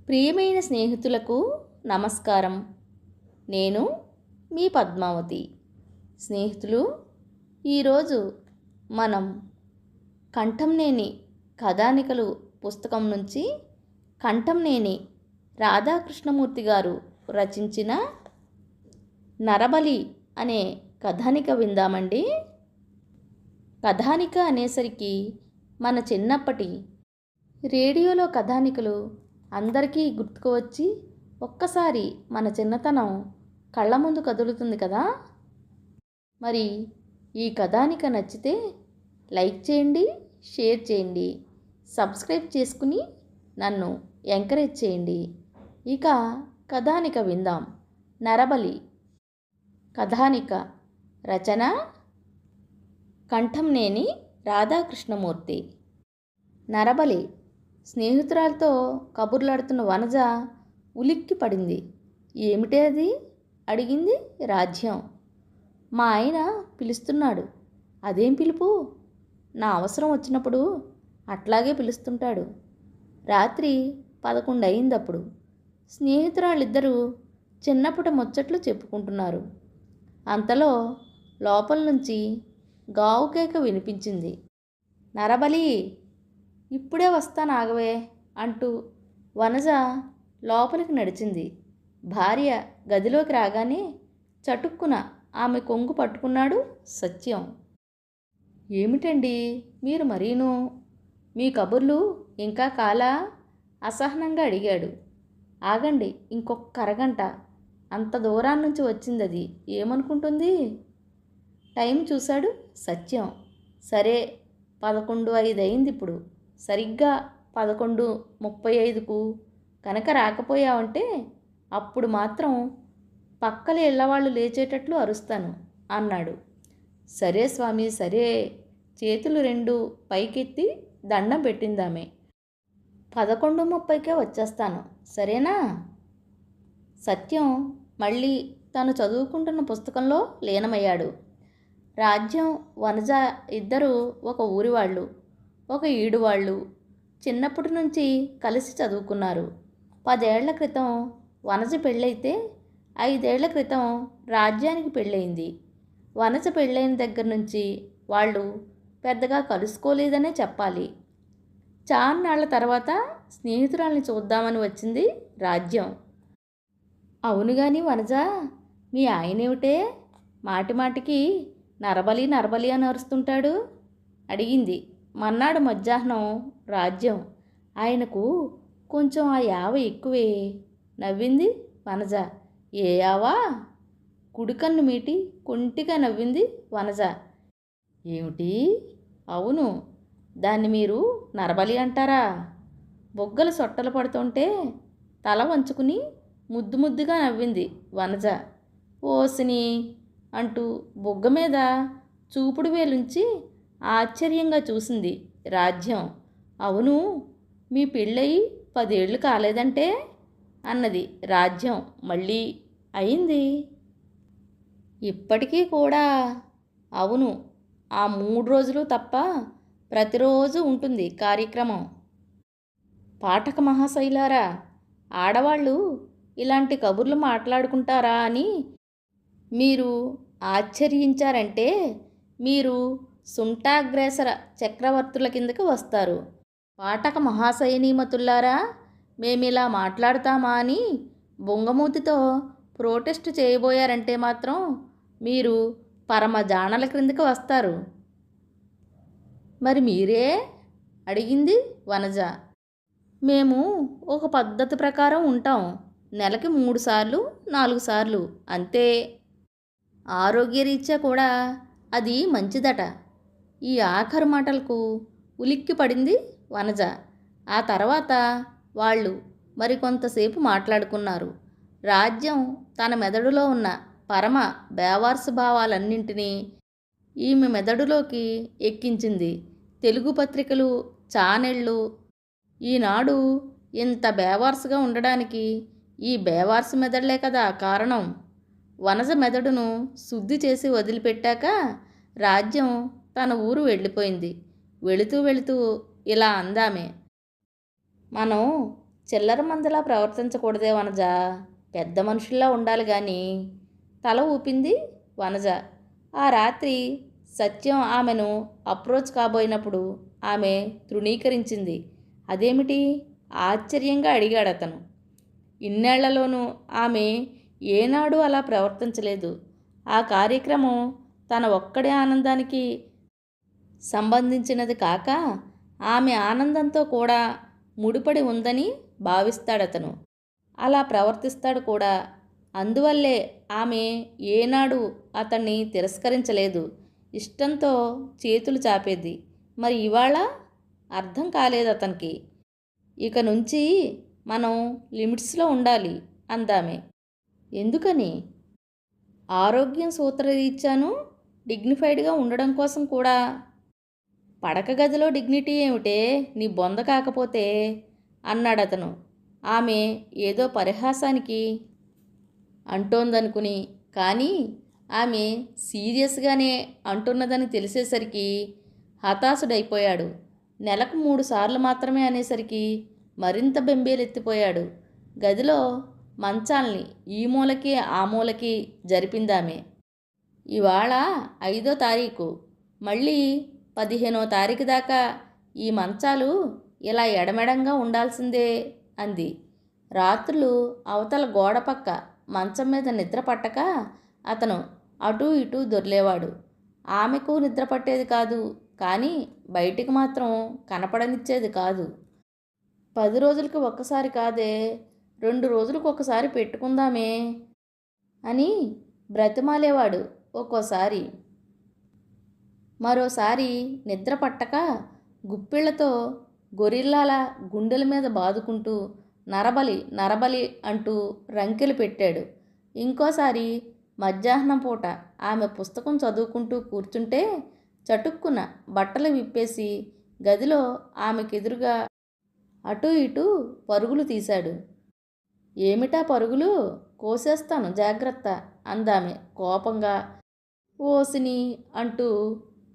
ప్రియమైన స్నేహితులకు నమస్కారం. నేను మీ పద్మావతి. స్నేహితులు, ఈరోజు మనం కంఠంనేని కథానికలు పుస్తకం నుంచి కంఠంనేని రాధాకృష్ణమూర్తి గారు రచించిన నరబలి అనే కథానిక విందామండి. కథానిక అనేసరికి మన చిన్నప్పటి రేడియోలో కథానికలు అందరికీ గుర్తుకు వచ్చి ఒక్కసారి మన చిన్నతనం కళ్ళ ముందు కదులుతుంది కదా. మరి ఈ కథానిక నచ్చితే లైక్ చేయండి, షేర్ చేయండి, సబ్స్క్రైబ్ చేసుకుని నన్ను ఎంకరేజ్ చేయండి. ఇక కథానిక విందాం. నరబలి. కథానిక రచన కంఠంనేని రాధాకృష్ణమూర్తి. నరబలి. స్నేహితురాలతో కబుర్లాడుతున్న వనజ ఉలిక్కి పడింది. ఏమిటే అది అడిగింది. రాజ్యం. మా ఆయన పిలుస్తున్నాడు. అదేం పిలుపు? నా అవసరం వచ్చినప్పుడు అట్లాగే పిలుస్తుంటాడు. రాత్రి 11 అయిందప్పుడు. స్నేహితురాళ్ళిద్దరూ చిన్నప్పటి ముచ్చట్లు చెప్పుకుంటున్నారు. అంతలో లోపల నుంచి గావు కేక వినిపించింది. నరబలి, ఇప్పుడే వస్తాను ఆగవే అంటూ వనజ లోపలికి నడిచింది. భార్య గదిలోకి రాగానే చటుక్కున ఆమె కొంగు పట్టుకున్నాడు సత్యం. ఏమిటండి మీరు మరీను, మీ కబుర్లు ఇంకా కాలా? అసహనంగా అడిగాడు. ఆగండి, ఇంకొక అరగంట. అంత దూరాన్నించి వచ్చింది, అది ఏమనుకుంటుంది? టైం చూశాడు సత్యం. సరే, 11:05 అయింది ఇప్పుడు. సరిగ్గా 11:35కు కనుక రాకపోయావంటే అప్పుడు మాత్రం పక్కల ఇళ్ళవాళ్ళు లేచేటట్లు అరుస్తాను అన్నాడు. సరే స్వామి సరే. చేతులు రెండు పైకెత్తి దండం పెట్టిందామె. 11:30కే వచ్చేస్తాను, సరేనా? సత్యం మళ్ళీ తను చదువుకుంటున్న పుస్తకంలో లీనమయ్యాడు. రాజ్యం, వనజ ఇద్దరూ ఒక ఊరివాళ్ళు, ఒక ఈడువాళ్ళు. చిన్నప్పటి నుంచి కలిసి చదువుకున్నారు. 10 ఏళ్ల క్రితం వనజ పెళ్ళైతే 5 ఏళ్ల క్రితం రాజ్యానికి పెళ్ళయింది. వనజ పెళ్ళైన దగ్గర నుంచి వాళ్ళు పెద్దగా కలుసుకోలేదనే చెప్పాలి. చాన్నాళ్ల తర్వాత స్నేహితురాల్ని చూద్దామని వచ్చింది రాజ్యం. అవును గాని వనజ, మీ ఆయనేమిటే మాటిమాటికి నరబలి నరబలి అని అరుస్తుంటాడు అడిగింది మన్నాడు మధ్యాహ్నం రాజ్యం. ఆయనకు కొంచెం ఆ యావ ఎక్కువే నవ్వింది వనజ. ఏ యావా? కుడికన్ను మీటి కొంటిగా నవ్వింది వనజ. ఏమిటి? అవును, దాన్ని మీరు నరబలి అంటారా? బొగ్గలు సొట్టలు పడుతుంటే తల వంచుకుని ముద్దు ముద్దుగా నవ్వింది వనజ. ఓసిని అంటూ బొగ్గ మీద చూపుడు వేలుంచి ఆశ్చర్యంగా చూసింది రాజ్యం. అవును, మీ పెళ్ళయి 10 ఏళ్ళు కాలేదంటే అన్నది రాజ్యం. మళ్ళీ అయింది. ఇప్పటికీ కూడా? అవును, ఆ 3 రోజులు తప్ప ప్రతిరోజు ఉంటుంది కార్యక్రమం. పాఠక మహాశైలారా, ఆడవాళ్ళు ఇలాంటి కబుర్లు మాట్లాడుకుంటారా అని మీరు ఆశ్చర్యించారంటే మీరు సుంటాగ్రేసర చక్రవర్తుల కిందకి వస్తారు. పాఠక మహాశయనీమతుల్లారా, మేమిలా మాట్లాడతామా అని బొంగమూతితో ప్రొటెస్ట్ చేయబోయారంటే మాత్రం మీరు పరమ జాణల క్రిందకి వస్తారు. మరి మీరే అడిగింది వనజ. మేము ఒక పద్ధతి ప్రకారం ఉంటాం. నెలకి 3 సార్లు 4 సార్లు అంతే. ఆరోగ్యరీత్యా కూడా అది మంచిదట. ఈ ఆఖరు మాటలకు ఉలిక్కి పడింది వనజ. ఆ తర్వాత వాళ్ళు మరికొంతసేపు మాట్లాడుకున్నారు. రాజ్యం తన మెదడులో ఉన్న పరమ బేవార్సు భావాలన్నింటినీ ఈమె మెదడులోకి ఎక్కించింది. తెలుగు పత్రికలు, ఛానళ్ళు ఈనాడు ఇంత బేవార్సుగా ఉండడానికి ఈ బేవార్సు మెదడులే కదా కారణం. వనజ మెదడును శుద్ధి చేసి వదిలిపెట్టాక రాజ్యం తన ఊరు వెళ్ళిపోయింది. వెళుతూ వెళుతూ ఇలా అందామే. మనం చిల్లర మందలా ప్రవర్తించకూడదే వనజ, పెద్ద మనుషుల్లా ఉండాలి కానీ. తల ఊపింది వనజ. ఆ రాత్రి సత్యం ఆమెను అప్రోచ్ కాబోయినప్పుడు ఆమె తృణీకరించింది. అదేమిటి? ఆశ్చర్యంగా అడిగాడు అతను. ఇన్నేళ్లలోనూ ఆమె ఏనాడు అలా ప్రవర్తించలేదు. ఆ కార్యక్రమం తన ఒక్కడి ఆనందానికి సంబంధించినది కాక ఆమె ఆనందంతో కూడా ముడిపడి ఉందని భావిస్తాడతను. అలా ప్రవర్తిస్తాడు కూడా. అందువల్లే ఆమె ఏనాడు అతన్ని తిరస్కరించలేదు. ఇష్టంతో చేతులు చాపేది. మరి ఇవాళ అర్థం కాలేదు అతనికి. ఇక నుంచి మనం లిమిట్స్లో ఉండాలి అందామె. ఎందుకని? ఆరోగ్యం సూత్రరీత్యాను డిగ్నిఫైడ్గా ఉండడం కోసం కూడా. పడక గదిలో డిగ్నిటీ ఏమిటే నీ బొంద కాకపోతే అన్నాడతను. ఆమె ఏదో పరిహాసానికి అంటోందనుకుని, కానీ ఆమె సీరియస్గానే అంటున్నదని తెలిసేసరికి హతాశుడైపోయాడు. నెలకు 3 సార్లు మాత్రమే అనేసరికి మరింత బెంబేలెత్తిపోయాడు. గదిలో మంచాల్ని ఈ మూలకి ఆ మూలకి జరిపిందామె. ఇవాళ 5వ తారీఖు, మళ్ళీ 15వ తారీఖు దాకా ఈ మంచాలు ఇలా ఎడమెడంగా ఉండాల్సిందే అంది. రాత్రులు అవతల గోడ పక్క మంచం మీద నిద్ర పట్టక అతను అటూ ఇటూ దొర్లేవాడు. ఆమెకు నిద్ర పట్టేది కాదు, కానీ బయటికి మాత్రం కనపడనిచ్చేది కాదు. 10 రోజులకి ఒక్కసారి కాదే, 2 రోజులకు ఒకసారి పెట్టుకుందామే అని బ్రతిమాలేవాడు ఒక్కోసారి. మరోసారి నిద్ర పట్టక గుప్పిళ్లతో గొరిల్లాల గుండెల మీద బాదుకుంటూ నరబలి నరబలి అంటూ రంకెలు పెట్టాడు. ఇంకోసారి మధ్యాహ్నం పూట ఆమె పుస్తకం చదువుకుంటూ కూర్చుంటే చటుక్కున బట్టలు విప్పేసి గదిలో ఆమెకెదురుగా అటూ ఇటూ పరుగులు తీశాడు. ఏమిటా పరుగులు? కోసేస్తాను జాగ్రత్త అందామె కోపంగా. ఓసిని అంటూ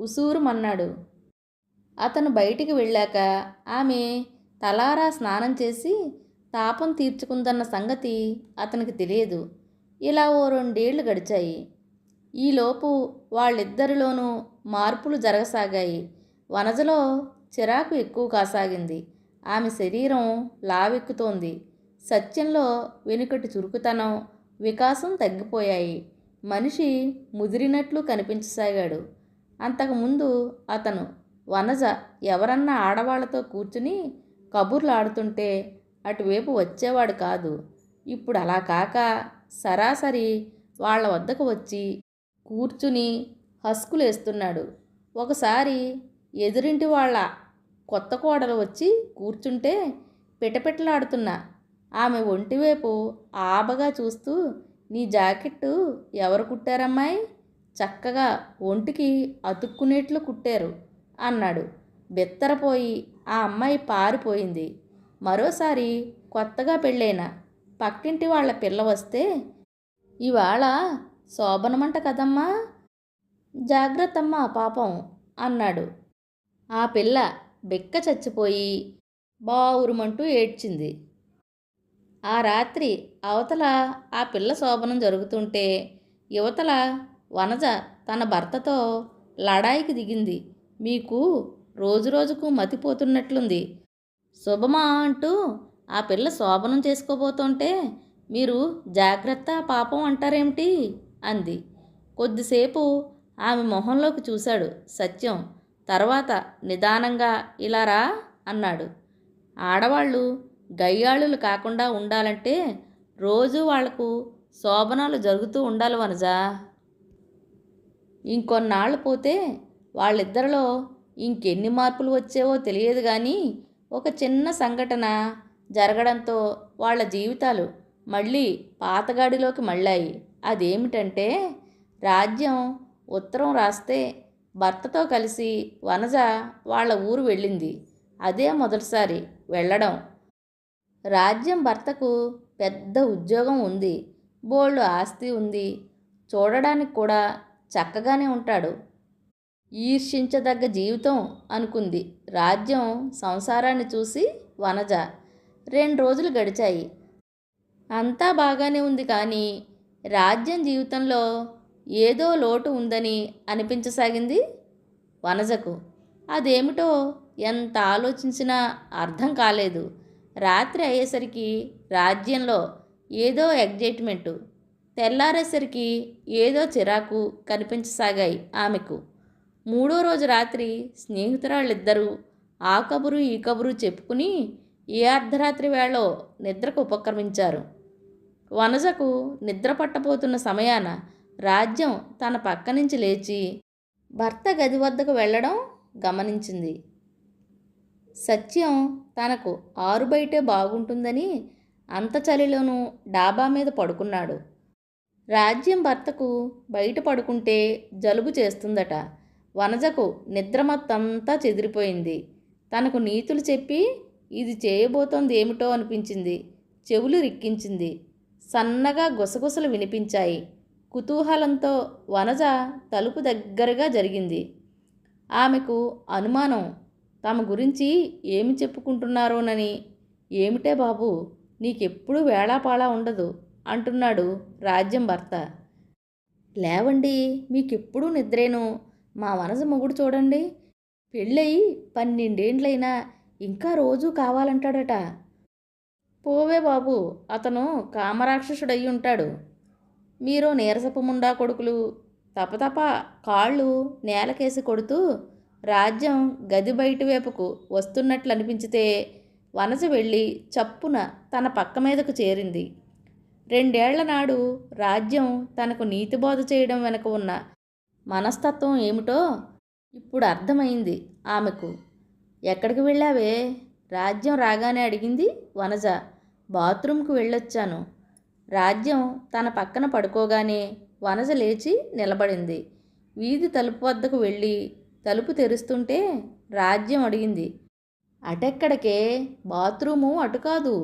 ఉసూరుమన్నాడు. అతను బయటికి వెళ్ళాక ఆమె తలారా స్నానం చేసి తాపం తీర్చుకుందన్న సంగతి అతనికి తెలియదు. ఇలా ఓ 2 ఏళ్లు గడిచాయి. ఈలోపు వాళ్ళిద్దరిలోనూ మార్పులు జరగసాగాయి. వనజలో చిరాకు ఎక్కువ కాసాగింది. ఆమె శరీరం లావెక్కుతోంది. సత్యంలో వెనుకటి చురుకుతనం, వికాసం తగ్గిపోయాయి. మనిషి ముదిరినట్లు కనిపించసాగాడు. అంతకుముందు అతను వనజ ఎవరన్నా ఆడవాళ్లతో కూర్చుని కబుర్లు ఆడుతుంటే అటువైపు వచ్చేవాడు కాదు. ఇప్పుడు అలా కాక సరాసరి వాళ్ళ వద్దకు వచ్చి కూర్చుని హస్కులేస్తున్నాడు. ఒకసారి ఎదురింటి వాళ్ళ కొత్త కోడలు వచ్చి కూర్చుంటే పిటపిటలాడుతున్న ఆమె ఒంటివైపు ఆబగా చూస్తూ, నీ జాకెట్టు ఎవరు కుట్టారమ్మాయి? చక్కగా ఒంటికి అతుక్కునేట్లు కుట్టారు అన్నాడు. బెత్తరపోయి ఆ అమ్మాయి పారిపోయింది. మరోసారి కొత్తగా పెళ్ళైన పక్కింటి వాళ్ళ పిల్ల వస్తే, ఇవాళ శోభనమంట కదమ్మా, జాగ్రత్తమ్మా పాపం అన్నాడు. ఆ పిల్ల బెక్క చచ్చిపోయి బావురుమంటూ ఏడ్చింది. ఆ రాత్రి అవతల ఆ పిల్ల శోభనం జరుగుతుంటే యువతల వనజ తన భర్తతో లడాయికి దిగింది. మీకు రోజురోజుకు మతిపోతున్నట్లుంది. శుభమా అంటూ ఆ పిల్ల శోభనం చేసుకోబోతుంటే మీరు జాగ్రత్త పాపం అంటారేమిటి అంది. కొద్దిసేపు ఆమె మొహంలోకి చూశాడు సత్యం. తర్వాత నిదానంగా ఇలా రా అన్నాడు. ఆడవాళ్ళు గయ్యాళులు కాకుండా ఉండాలంటే రోజు వాళ్లకు శోభనాలు జరుగుతూ ఉండాలి వనజా. ఇంకొన్నాళ్ళు పోతే వాళ్ళిద్దరిలో ఇంకెన్ని మార్పులు వచ్చేవో తెలియదు కానీ ఒక చిన్న సంఘటన జరగడంతో వాళ్ళ జీవితాలు మళ్ళీ పాతగాడిలోకి మళ్ళాయి. అదేమిటంటే రాజ్యం ఉత్తరం రాస్తే భర్తతో కలిసి వనజ వాళ్ళ ఊరు వెళ్ళింది. అదే మొదటిసారి వెళ్ళడం. రాజ్యం భర్తకు పెద్ద ఉద్యోగం ఉంది, బోల్డు ఆస్తి ఉంది, చూడడానికి కూడా చక్కగానే ఉంటాడు. ఈర్షించదగ్గ జీవితం అనుకుంది రాజ్యం సంసారాన్ని చూసి వనజ. 2 రోజులు గడిచాయి. అంతా బాగానే ఉంది కానీ రాజ్యం జీవితంలో ఏదో లోటు ఉందని అనిపించసాగింది వనజకు. అదేమిటో ఎంత ఆలోచించినా అర్థం కాలేదు. రాత్రి అయ్యేసరికి రాజ్యంలో ఏదో ఎగ్జైట్మెంటు, తెల్లారేసరికి ఏదో చిరాకు కనిపించసాగాయి ఆమెకు. మూడో రోజు రాత్రి స్నేహితురాళ్ళిద్దరూ ఆ కబురు ఈ కబురు చెప్పుకుని ఏ అర్ధరాత్రి వేళో నిద్రకు ఉపక్రమించారు. వనజకు నిద్ర పట్టబోతున్న సమయాన రాజ్యం తన పక్క నుంచి లేచి భర్త గది వద్దకు వెళ్ళడం గమనించింది. సత్యం తనకు ఆరుబయటే బాగుంటుందని అంత చలిలోనూ డాబా మీద పడుకున్నాడు. రాజ్యం భర్తకు బయట పడుకుంటే జలుబు చేస్తుందట. వనజకు నిద్రమత్తంతా చెదిరిపోయింది. తనకు నీతులు చెప్పి ఇది చేయబోతోంది ఏమిటో అనిపించింది. చెవులు రిక్కించింది. సన్నగా గుసగుసలు వినిపించాయి. కుతూహలంతో వనజ తలుపు దగ్గరగా జరిగింది. ఆమెకు అనుమానం, తమ గురించి ఏమి చెప్పుకుంటున్నారోనని. ఏమిటే బాబు, నీకెప్పుడు వేళాపాళా ఉండదు అంటున్నాడు రాజ్యం భర్త. లేవండి, మీకెప్పుడూ నిద్రేను. మా వనజ మొగుడు చూడండి, పెళ్ళయి 12 ఏండ్లైనా ఇంకా రోజూ కావాలంటాడట. పోవే బాబు, అతను కామరాక్షసుడయ్యి ఉంటాడు. మీరు నీరసపు ముండా కొడుకులు. తపతప కాళ్ళు నేలకేసి కొడుతూ రాజ్యం గది బయటి వైపుకు వస్తున్నట్లు అనిపించితే వనజ వెళ్ళి చప్పున తన పక్క మీదకు చేరింది. 2 ఏళ్ల నాడు రాజ్యం తనకు నీతిబోధ చేయడం వెనక ఉన్న మనస్తత్వం ఏమిటో ఇప్పుడు అర్థమైంది ఆమెకు. ఎక్కడికి వెళ్ళావే? రాజ్యం రాగానే అడిగింది వనజ. బాత్రూంకు వెళ్ళొచ్చాను. రాజ్యం తన పక్కన పడుకోగానే వనజ లేచి నిలబడింది. వీధి తలుపు వద్దకు వెళ్ళి తలుపు తెరుస్తుంటే రాజ్యం అడిగింది, అటెక్కడికే? బాత్రూము అటు కాదు.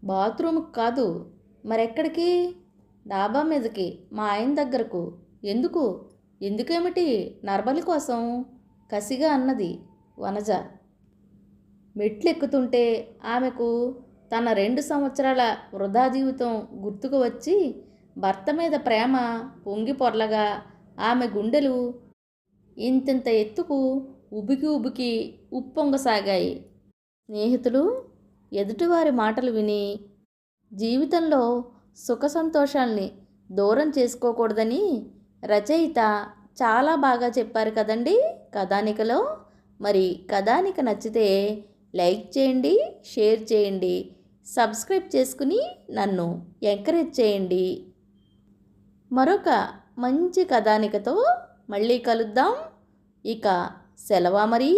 బాత్రూముకు కాదు మరెక్కడికి? డాబా మీదకి, మా ఆయన దగ్గరకు. ఎందుకు? ఎందుకేమిటి? నర్బలి కోసం కసిగా అన్నది వనజ. మెట్లెక్కుతుంటే ఆమెకు తన 2 సంవత్సరాల వృధా జీవితం గుర్తుకు వచ్చి భర్త మీద ప్రేమ పొంగి పొర్లగా ఆమె గుండెలు ఇంతింత ఎత్తుకు ఉబికి ఉబికి ఉప్పొంగసాగాయి. స్నేహితులు ఎదుటివారి మాటలు విని జీవితంలో సుఖ సంతోషాల్ని దూరం చేసుకోకూడదని రచయిత చాలా బాగా చెప్పారు కదండి కథానికలో. మరి కథానిక నచ్చితే లైక్ చేయండి, షేర్ చేయండి, సబ్స్క్రైబ్ చేసుకుని నన్ను ఎంకరేజ్ చేయండి. మరొక మంచి కథానికతో మళ్ళీ కలుద్దాం. ఇక సెలవా మరి.